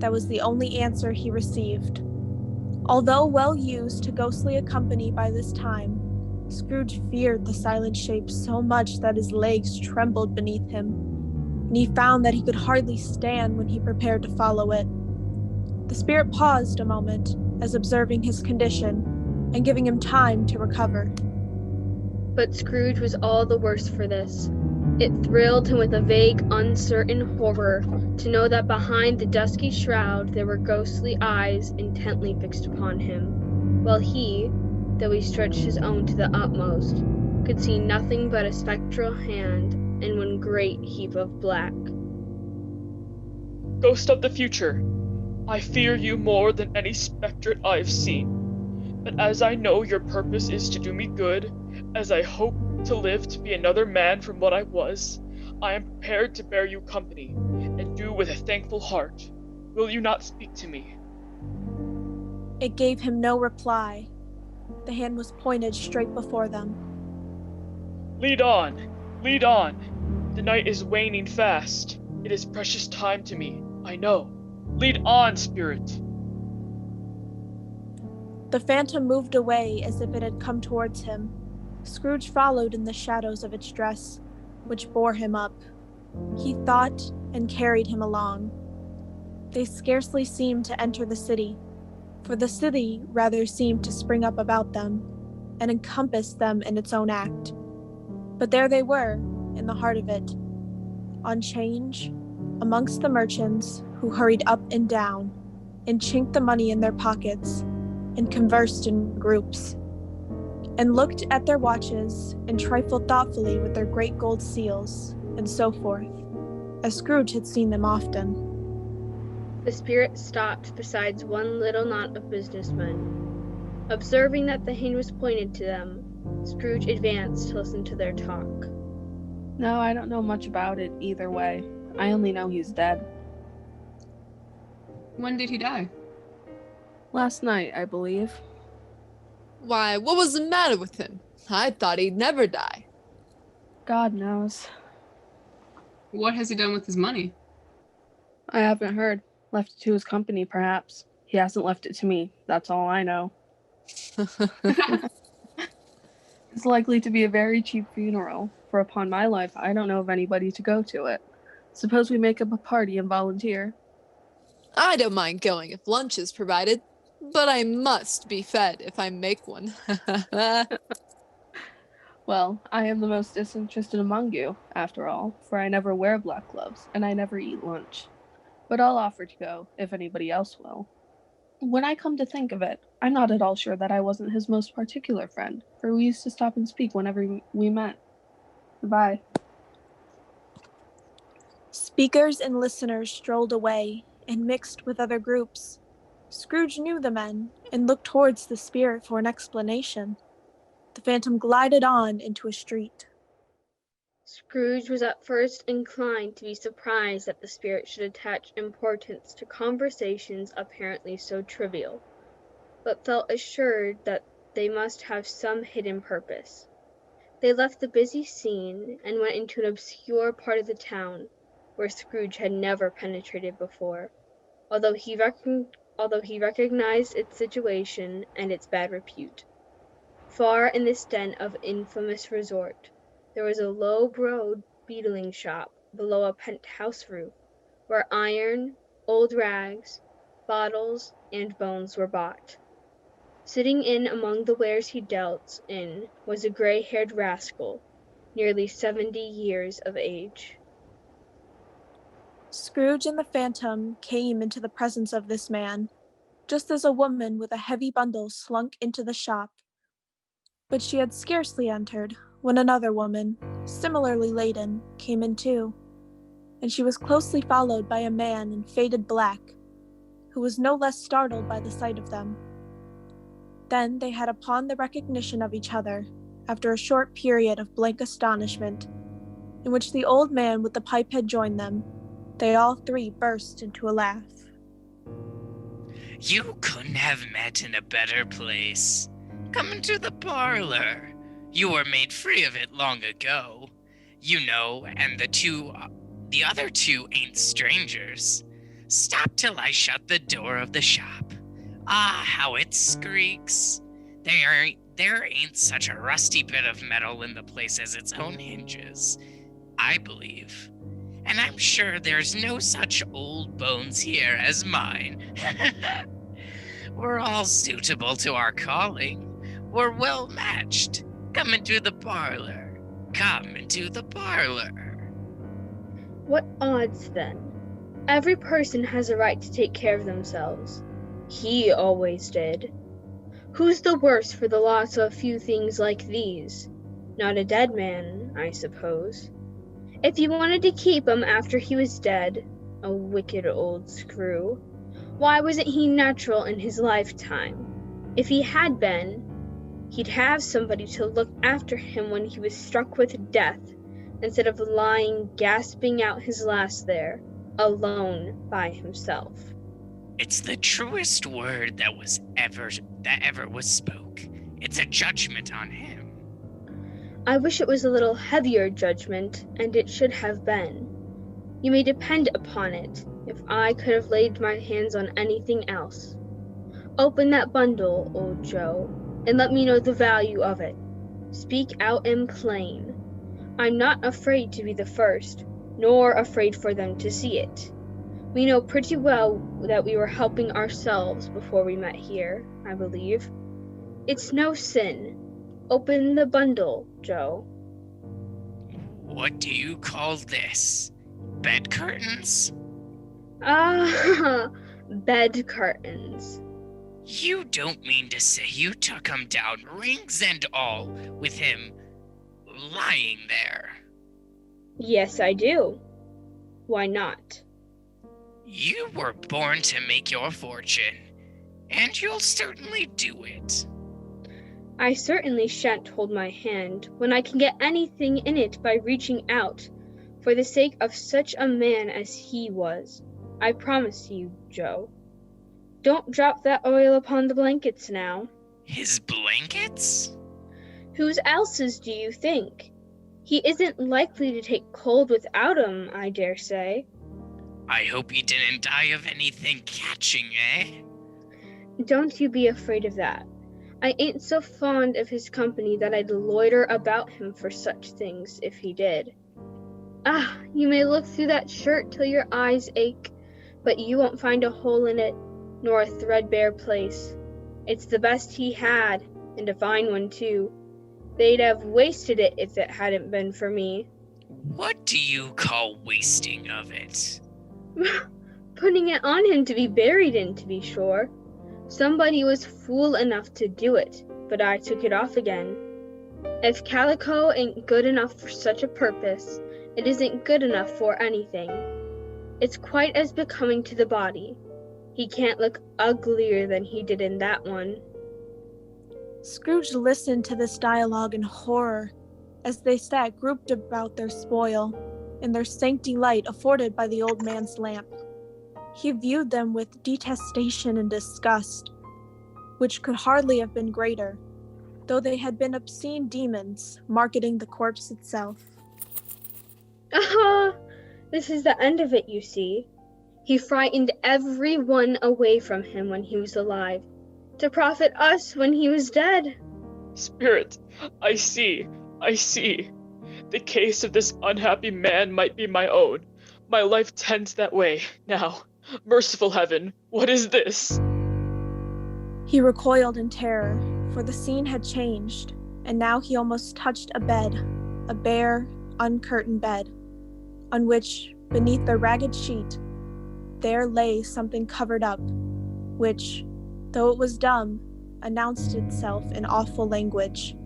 That was the only answer he received. Although well used to ghostly company by this time, Scrooge feared the silent shape so much that his legs trembled beneath him, and he found that he could hardly stand when he prepared to follow it. The spirit paused a moment, as observing his condition, and giving him time to recover. But Scrooge was all the worse for this. It thrilled him with a vague, uncertain horror to know that behind the dusky shroud there were ghostly eyes intently fixed upon him, while he, though he stretched his own to the utmost, could see nothing but a spectral hand and one great heap of black. Ghost of the future, I fear you more than any spectret I have seen. But as I know your purpose is to do me good, as I hope to live to be another man from what I was, I am prepared to bear you company, and do with a thankful heart. Will you not speak to me? It gave him no reply. The hand was pointed straight before them. Lead on! Lead on! The night is waning fast. It is precious time to me, I know. Lead on, spirit! The phantom moved away as if it had come towards him. Scrooge followed in the shadows of its dress, which bore him up. He thought and carried him along. They scarcely seemed to enter the city, for the city rather seemed to spring up about them and encompass them in its own act. But there they were, in the heart of it, on change, amongst the merchants who hurried up and down, and chinked the money in their pockets, and conversed in groups, and looked at their watches, and trifled thoughtfully with their great gold seals, and so forth, as Scrooge had seen them often. The spirit stopped beside one little knot of businessmen. Observing that the hand was pointed to them, Scrooge advanced to listen to their talk. No, I don't know much about it either way. I only know he's dead. When did he die? Last night, I believe. Why, what was the matter with him? I thought he'd never die. God knows. What has he done with his money? I haven't heard. Left it to his company, perhaps. He hasn't left it to me. That's all I know. It's likely to be a very cheap funeral, for upon my life, I don't know of anybody to go to it. Suppose we make up a party and volunteer? I don't mind going if lunch is provided, but I must be fed if I make one. Well, I am the most disinterested among you, after all, for I never wear black gloves, and I never eat lunch. But I'll offer to go, if anybody else will. When I come to think of it, I'm not at all sure that I wasn't his most particular friend, for we used to stop and speak whenever we met. Goodbye. Speakers and listeners strolled away, and mixed with other groups. Scrooge knew the men and looked towards the spirit for an explanation. The phantom glided on into a street. Scrooge was at first inclined to be surprised that the spirit should attach importance to conversations apparently so trivial, but felt assured that they must have some hidden purpose. They left the busy scene and went into an obscure part of the town where Scrooge had never penetrated before, although he recognized its situation and its bad repute. Far in this den of infamous resort, there was a low-browed beetling shop below a penthouse roof, where iron, old rags, bottles, and bones were bought. Sitting in among the wares he dealt in was a gray-haired rascal, nearly 70 years of age. Scrooge and the phantom came into the presence of this man, just as a woman with a heavy bundle slunk into the shop. But she had scarcely entered when another woman, similarly laden, came in too, and she was closely followed by a man in faded black, who was no less startled by the sight of them. Then they had upon the recognition of each other, after a short period of blank astonishment, in which the old man with the pipe had joined them, they all three burst into a laugh. You couldn't have met in a better place. Come into the parlor. You were made free of it long ago. You know, and the other two ain't strangers. Stop till I shut the door of the shop. Ah, how it squeaks. There ain't such a rusty bit of metal in the place as its own hinges, I believe. And I'm sure there's no such old bones here as mine. We're all suitable to our calling. We're well matched. Come into the parlor. Come into the parlor. What odds, then? Every person has a right to take care of themselves. He always did. Who's the worse for the loss of a few things like these? Not a dead man, I suppose. If you wanted to keep him after he was dead, a wicked old screw, why wasn't he natural in his lifetime? If he had been, he'd have somebody to look after him when he was struck with death, instead of lying gasping out his last there, alone by himself. It's the truest word that ever was spoke. It's a judgment on him. I wish it was a little heavier judgment, and it should have been. You may depend upon it, if I could have laid my hands on anything else. Open that bundle, old Joe, and let me know the value of it. Speak out in plain. I'm not afraid to be the first, nor afraid for them to see it. We know pretty well that we were helping ourselves before we met here, I believe. It's no sin. Open the bundle, Joe. What do you call this? Bed curtains? Ah, bed curtains. You don't mean to say you took him down, rings and all, with him lying there? Yes, I do. Why not? You were born to make your fortune, and you'll certainly do it. I certainly shan't hold my hand when I can get anything in it by reaching out, for the sake of such a man as he was. I promise you, Joe. Don't drop that oil upon the blankets now. His blankets? Whose else's do you think? He isn't likely to take cold without 'em, I dare say. I hope he didn't die of anything catching, eh? Don't you be afraid of that. I ain't so fond of his company that I'd loiter about him for such things if he did. Ah, you may look through that shirt till your eyes ache, but you won't find a hole in it, nor a threadbare place. It's the best he had, and a fine one too. They'd have wasted it if it hadn't been for me. What do you call wasting of it? Putting it on him to be buried in, to be sure. Somebody was fool enough to do it, but I took it off again. If calico ain't good enough for such a purpose, it isn't good enough for anything. It's quite as becoming to the body. He can't look uglier than he did in that one. Scrooge listened to this dialogue in horror as they sat grouped about their spoil in their sancty light afforded by the old man's lamp. He viewed them with detestation and disgust, which could hardly have been greater, though they had been obscene demons marketing the corpse itself. Aha! This is the end of it, you see. He frightened everyone away from him when he was alive, to profit us when he was dead. Spirit, I see. The case of this unhappy man might be my own. My life tends that way. Now, merciful heaven, what is this? He recoiled in terror, for the scene had changed, and now he almost touched a bed, a bare, uncurtained bed, on which, beneath the ragged sheet, there lay something covered up, which, though it was dumb, announced itself in awful language.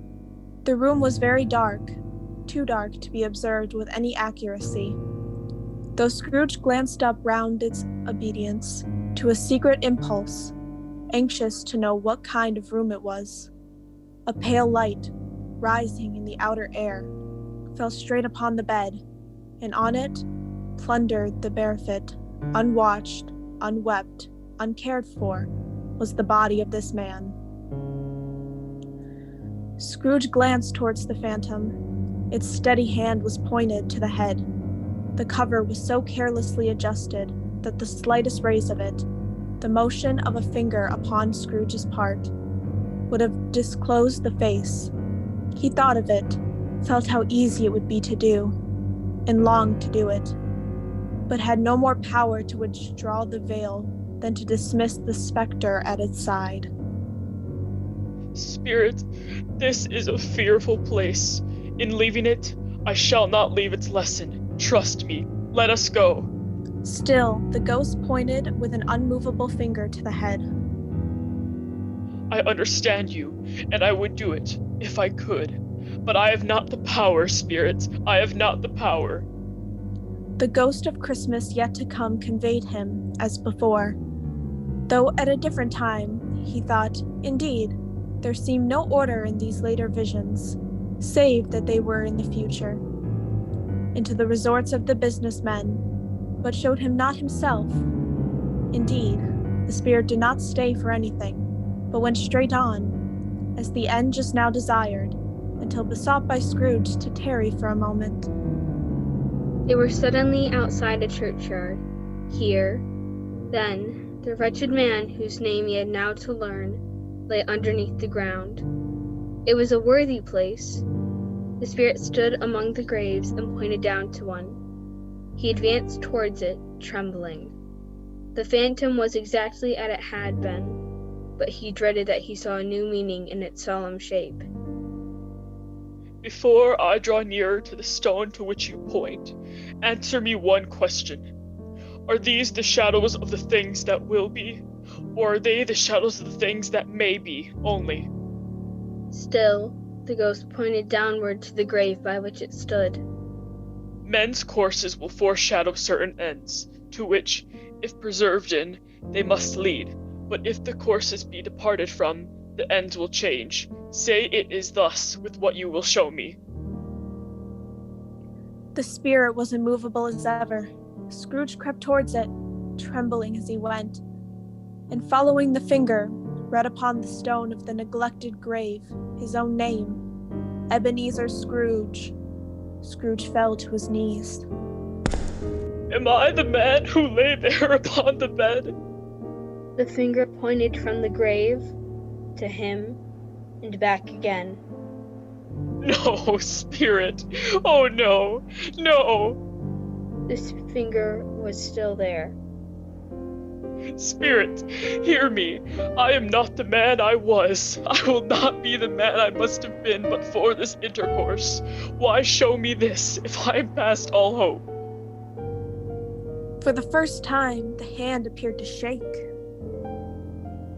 The room was very dark, too dark to be observed with any accuracy, though Scrooge glanced up round its obedience to a secret impulse, anxious to know what kind of room it was. A pale light, rising in the outer air, fell straight upon the bed, and on it, plundered the barefoot, unwatched, unwept, uncared for, was the body of this man. Scrooge glanced towards the phantom. Its steady hand was pointed to the head. The cover was so carelessly adjusted that the slightest raise of it, the motion of a finger upon Scrooge's part, would have disclosed the face. He thought of it, felt how easy it would be to do, and longed to do it, but had no more power to withdraw the veil than to dismiss the spectre at its side. Spirit, this is a fearful place. In leaving it, I shall not leave its lesson. Trust me. Let us go. Still, the ghost pointed with an unmovable finger to the head. I understand you, and I would do it, if I could. But I have not the power, Spirit. I have not the power. The ghost of Christmas yet to come conveyed him, as before, though at a different time, he thought, indeed, there seemed no order in these later visions, save that they were in the future, into the resorts of the businessmen, but showed him not himself. Indeed, the spirit did not stay for anything, but went straight on, as the end just now desired, until besought by Scrooge to tarry for a moment. They were suddenly outside a churchyard. Here, then, the wretched man whose name he had now to learn lay underneath the ground. It was a worthy place. The spirit stood among the graves and pointed down to one. He advanced towards it, trembling. The phantom was exactly as it had been, but he dreaded that he saw a new meaning in its solemn shape. Before I draw nearer to the stone to which you point, answer me one question. Are these the shadows of the things that will be, or are they the shadows of the things that may be only? Still, the ghost pointed downward to the grave by which it stood. Men's courses will foreshadow certain ends, to which, if preserved in, they must lead, but if the courses be departed from, the ends will change. Say it is thus with what you will show me. The spirit was immovable as ever. Scrooge crept towards it, trembling as he went, and following the finger, read upon the stone of the neglected grave his own name, Ebenezer Scrooge. Scrooge fell to his knees. Am I the man who lay there upon the bed? The finger pointed from the grave to him and back again. No, spirit! Oh no! No! This finger was still there. Spirit, hear me. I am not the man I was. I will not be the man I must have been but for this intercourse. Why show me this, if I am past all hope? For the first time, the hand appeared to shake.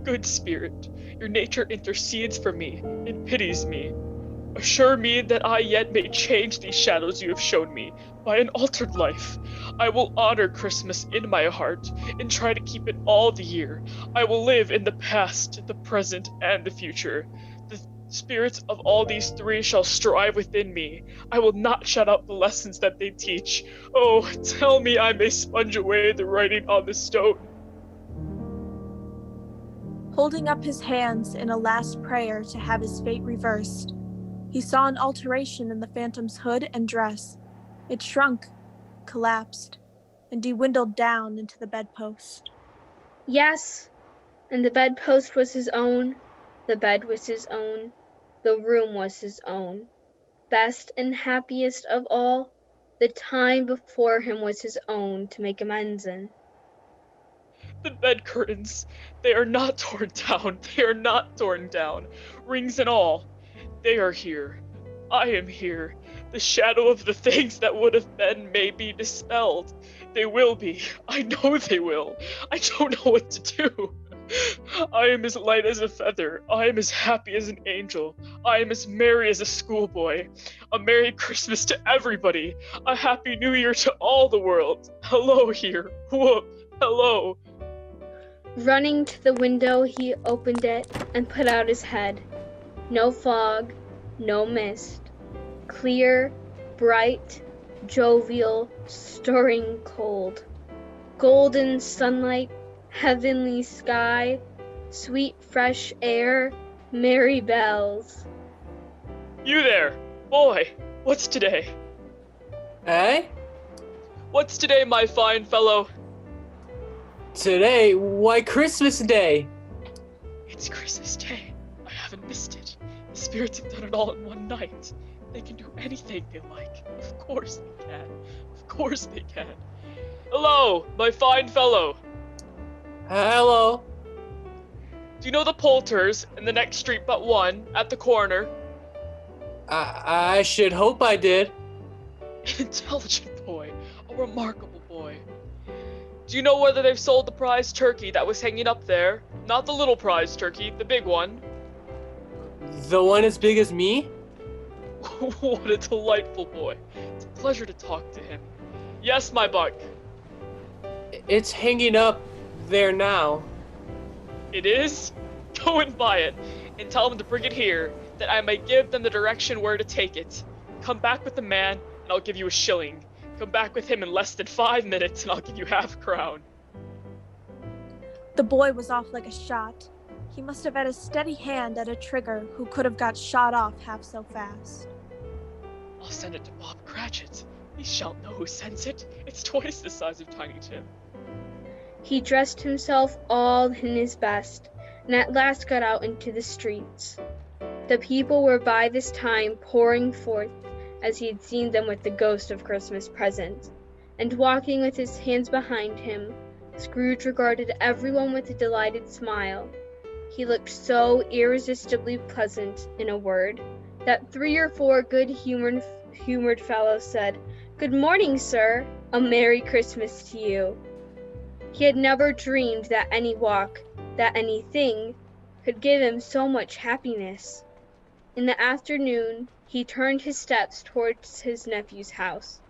Good spirit, your nature intercedes for me, it pities me. Assure me that I yet may change these shadows you have shown me by an altered life. I will honor Christmas in my heart and try to keep it all the year. I will live in the past, the present, and the future. The spirits of all these three shall strive within me. I will not shut out the lessons that they teach. Oh, tell me I may sponge away the writing on the stone. Holding up his hands in a last prayer to have his fate reversed, he saw an alteration in the phantom's hood and dress. It shrunk, collapsed, and dwindled down into the bedpost. Yes, and the bedpost was his own, the bed was his own, the room was his own. Best and happiest of all, the time before him was his own to make amends in. The bed curtains, they are not torn down, they are not torn down, rings and all. They are here. I am here. The shadow of the things that would have been may be dispelled. They will be. I know they will. I don't know what to do. I am as light as a feather. I am as happy as an angel. I am as merry as a schoolboy. A Merry Christmas to everybody. A Happy New Year to all the world. Hello here. Whoop. Hello. Running to the window, he opened it and put out his head. No fog, no mist. Clear, bright, jovial, stirring cold. Golden sunlight, heavenly sky, sweet fresh air, merry bells. You there, boy. What's today? Eh? What's today, my fine fellow? Today? Why, Christmas Day! It's Christmas Day. I haven't missed it. The spirits have done it all in one night. They can do anything they like. Of course they can. Of course they can. Hello, my fine fellow. Hello. Do you know the Poulters in the next street but one, at the corner? I should hope I did. An intelligent boy. A remarkable boy. Do you know whether they've sold the prize turkey that was hanging up there? Not the little prize turkey, the big one. The one as big as me? What a delightful boy. It's a pleasure to talk to him. Yes, my buck. It's hanging up there now. It is? Go and buy it, and tell them to bring it here, that I may give them the direction where to take it. Come back with the man, and I'll give you a shilling. Come back with him in less than 5 minutes, and I'll give you half a crown. The boy was off like a shot. He must have had a steady hand at a trigger who could have got shot off half so fast. I'll send it to Bob Cratchit. He shall know who sends it. It's twice the size of Tiny Tim. He dressed himself all in his best, and at last got out into the streets. The people were by this time pouring forth, as he had seen them with the ghost of Christmas present, and walking with his hands behind him, Scrooge regarded everyone with a delighted smile. He looked so irresistibly pleasant, in a word, that 3 or 4 good-humored fellows said, "Good morning, sir. A Merry Christmas to you." He had never dreamed that any walk, that anything, could give him so much happiness. In the afternoon, he turned his steps towards his nephew's house.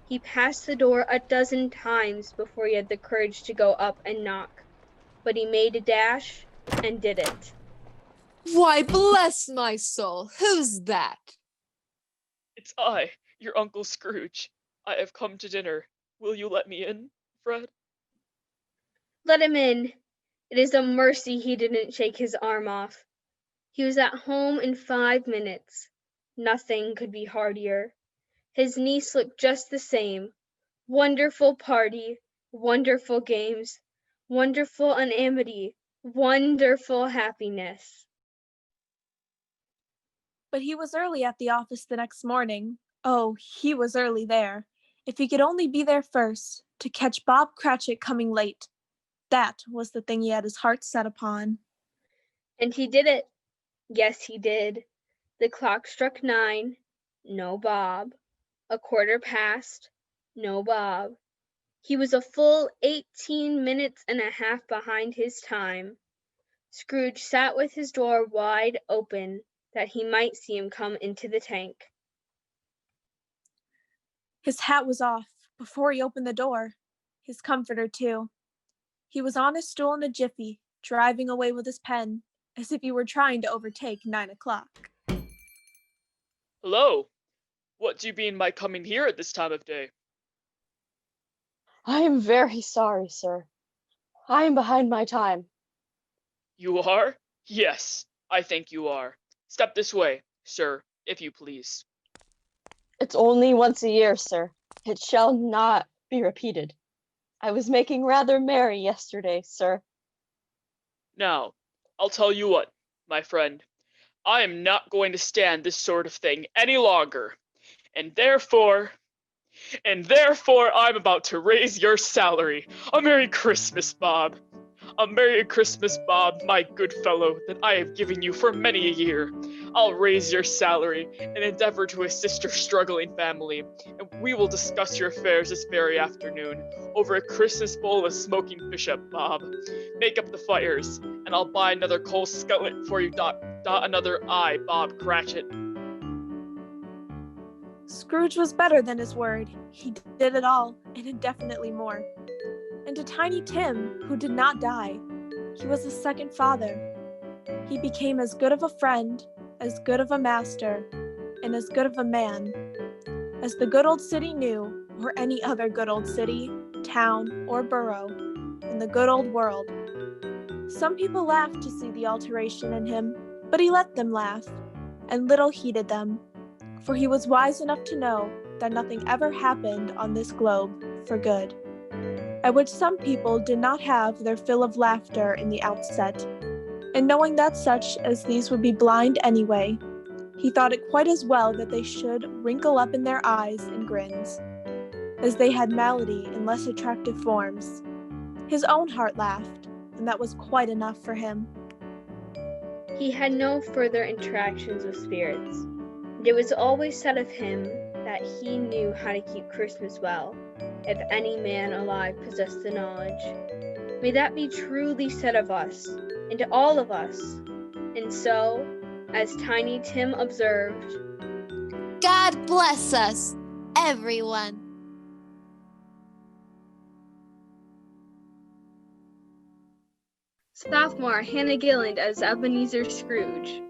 He passed the door a dozen times before he had the courage to go up and knock, but he made a dash and did it. Why, bless my soul, who's that? It's I, your Uncle Scrooge. I have come to dinner. Will you let me in, Fred? Let him in. It is a mercy he didn't shake his arm off. He was at home in 5 minutes. Nothing could be heartier. His niece looked just the same. Wonderful party, wonderful games, wonderful amity, wonderful happiness. But he was early at the office the next morning. Oh, he was early there. If he could only be there first, to catch Bob Cratchit coming late. That was the thing he had his heart set upon. And he did it. Yes, he did. The clock struck 9. No Bob. 1/4 past. No Bob. He was a full 18 minutes and a half behind his time. Scrooge sat with his door wide open, that he might see him come into the tank. His hat was off before he opened the door. His comforter, too. He was on his stool in a jiffy, driving away with his pen, as if he were trying to overtake 9 o'clock. Hello. What do you mean by coming here at this time of day? I am very sorry, sir. I am behind my time. You are? Yes, I think you are. Step this way, sir, if you please. It's only once a year, sir. It shall not be repeated. I was making rather merry yesterday, sir. Now, I'll tell you what, my friend. I am not going to stand this sort of thing any longer. And therefore, I'm about to raise your salary. A Merry Christmas, Bob. A Merry Christmas, Bob, my good fellow, that I have given you for many a year. I'll raise your salary and endeavor to assist your struggling family, and we will discuss your affairs this very afternoon over a Christmas bowl of smoking bishop, Bob. Make up the fires, and I'll buy another coal skillet for you, dot another I, Bob Cratchit. Scrooge was better than his word. He did it all, and indefinitely more. And to Tiny Tim, who did not die, he was a second father. He became as good of a friend, as good of a master, and as good of a man as the good old city knew, or any other good old city, town, or borough in the good old world. Some people laughed to see the alteration in him, but he let them laugh, and little heeded them, for he was wise enough to know that nothing ever happened on this globe for good, at which some people did not have their fill of laughter in the outset, and knowing that such as these would be blind anyway, he thought it quite as well that they should wrinkle up in their eyes in grins, as they had malady in less attractive forms. His own heart laughed, and that was quite enough for him. He had no further interactions with spirits, and it was always said of him that he knew how to keep Christmas well, if any man alive possessed the knowledge. May that be truly said of us, and to all of us. And so, as Tiny Tim observed, God bless us, everyone. Sophomore Hannah Gilliand as Ebenezer Scrooge.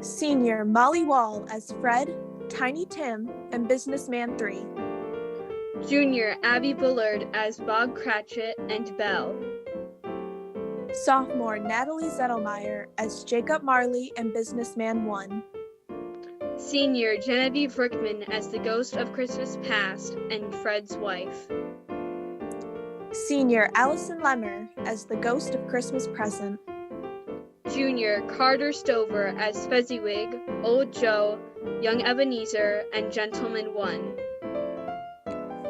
Senior Molly Wall as Fred, Tiny Tim, and Businessman 3. Junior Abbey Bullard as Bob Cratchit and Belle. Sophomore Natalie Zettelmeyer as Jacob Marley and Businessman 1. Senior Genevieve Rickman as the Ghost of Christmas Past and Fred's wife. Senior Allison Lemmer as the Ghost of Christmas Present. Junior Carter Stover as Fezziwig, Old Joe, Young Ebenezer, and Gentleman 1.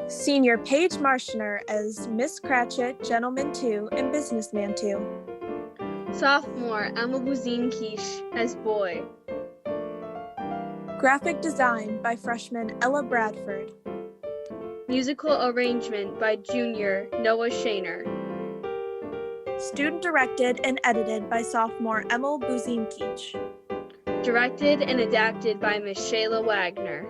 Senior Paige Marschner as Miss Cratchit, Gentleman 2, and Businessman 2. Sophomore Emil Bužimkić as Boy. Graphic design by Freshman Ella Bradford. Musical arrangement by Junior Noah Schoenherr. Student directed and edited by Sophomore Emil Bužimkić. Directed and adapted by Miss Cheyla Wagner.